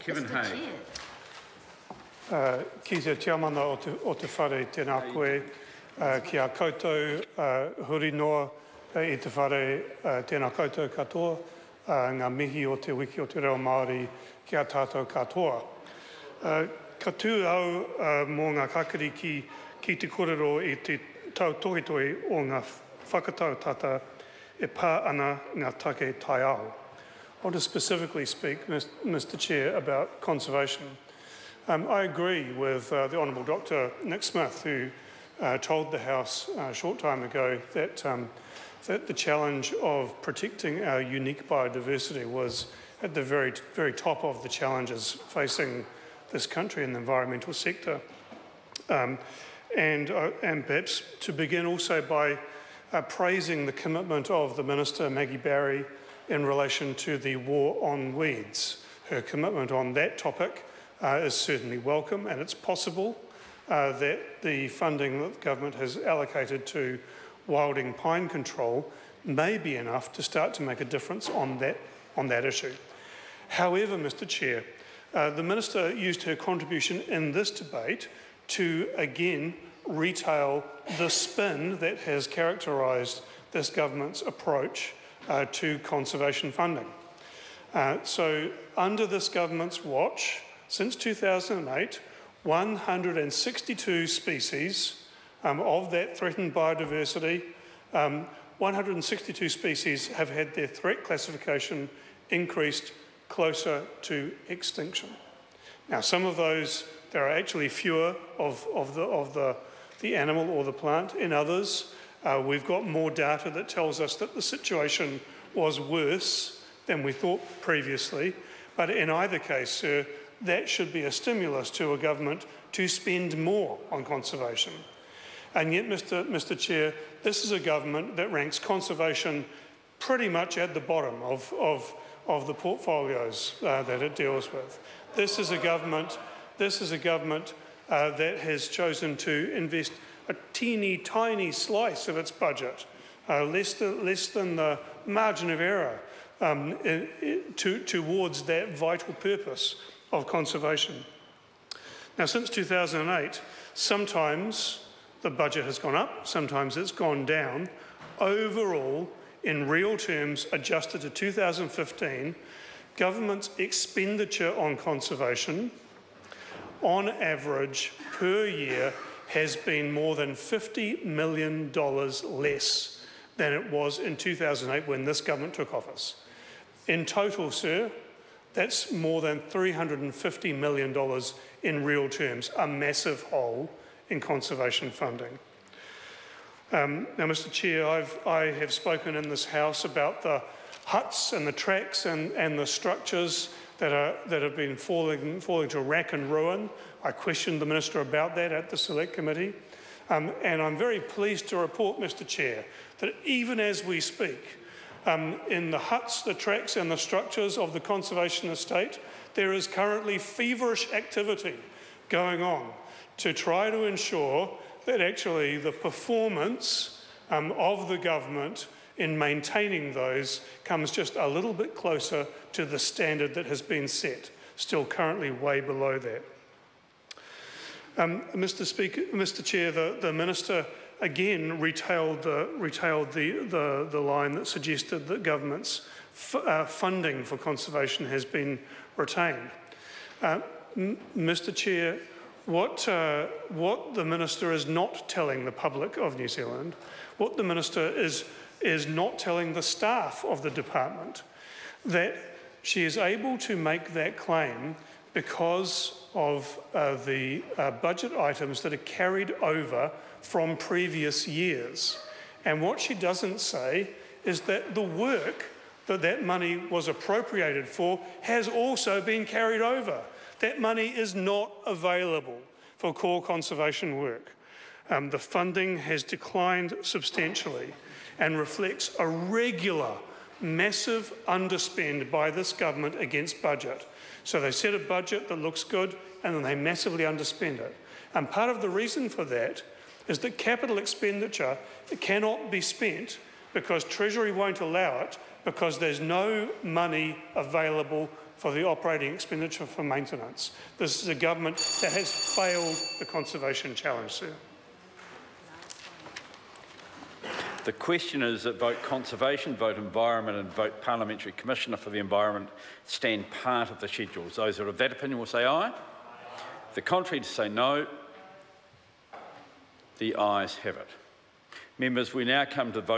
Kevin Hay. Ki te tiamana o te whare tēnā koe, ki a koutou huri noa i te whare tēnā koutou katoa, ngā mihi o te wiki o te reo Māori ki a tātou katoa. Ka tū au mō ngā kakari ki te korero i te tautohitoi o ngā whakatau tata e pā ana ngā take tai aho. I want to specifically speak, Mr Chair, about conservation. I agree with the Honourable Dr Nick Smith, who told the House a short time ago that, that the challenge of protecting our unique biodiversity was at the very top of the challenges facing this country in the environmental sector. And perhaps to begin also by praising the commitment of the Minister, Maggie Barry, in relation to the war on weeds. Her commitment on that topic is certainly welcome, and it's possible that the funding that the government has allocated to wilding pine control may be enough to start to make a difference on that issue. However, Mr Chair, the Minister used her contribution in this debate to again retail the spin that has characterised this government's approach to conservation funding. So under this government's watch, since 2008, 162 species of that threatened biodiversity, 162 species have had their threat classification increased closer to extinction. Now, some of those, there are actually fewer of the animal or the plant. In others, we've got more data that tells us that the situation was worse than we thought previously. But in either case, sir, that should be a stimulus to a government to spend more on conservation. And yet, Mr Chair, this is a government that ranks conservation pretty much at the bottom of the portfolios that it deals with. This is a government that has chosen to invest a teeny tiny slice of its budget, less than the margin of error towards that vital purpose of conservation. Now, since 2008, sometimes the budget has gone up, sometimes it's gone down. Overall, in real terms, adjusted to 2015, government's expenditure on conservation, on average, per year, has been more than $50 million less than it was in 2008 when this government took office. In total, sir, that's more than $350 million in real terms, a massive hole in conservation funding. Now, Mr Chair, I have spoken in this House about the huts and the tracks and the structures that have been falling to rack and ruin. I questioned the Minister about that at the Select Committee. And I'm very pleased to report, Mr Chair, that even as we speak, in the huts, the tracks and the structures of the conservation estate, there is currently feverish activity going on to try to ensure that actually the performance of the government in maintaining those comes just a little bit closer to the standard that has been set, still currently way below that. Mr Chair, the Minister again retailed the line that suggested that government's funding for conservation has been retained. Mr Chair, what the Minister is not telling the public of New Zealand, what the Minister is not telling the staff of the department, that she is able to make that claim because of the budget items that are carried over from previous years. And what she doesn't say is that the work that money was appropriated for has also been carried over. That money is not available for core conservation work. The funding has declined substantially and reflects a regular, massive underspend by this government against budget. So they set a budget that looks good and then they massively underspend it. And part of the reason for that is that capital expenditure cannot be spent because Treasury won't allow it because there's no money available for the operating expenditure for maintenance. This is a government that has failed the conservation challenge, sir. The question is that vote conservation, vote environment and vote parliamentary commissioner for the environment stand part of the schedules. Those that are of that opinion will say aye. The contrary to say no. The ayes have it. Members, we now come to vote.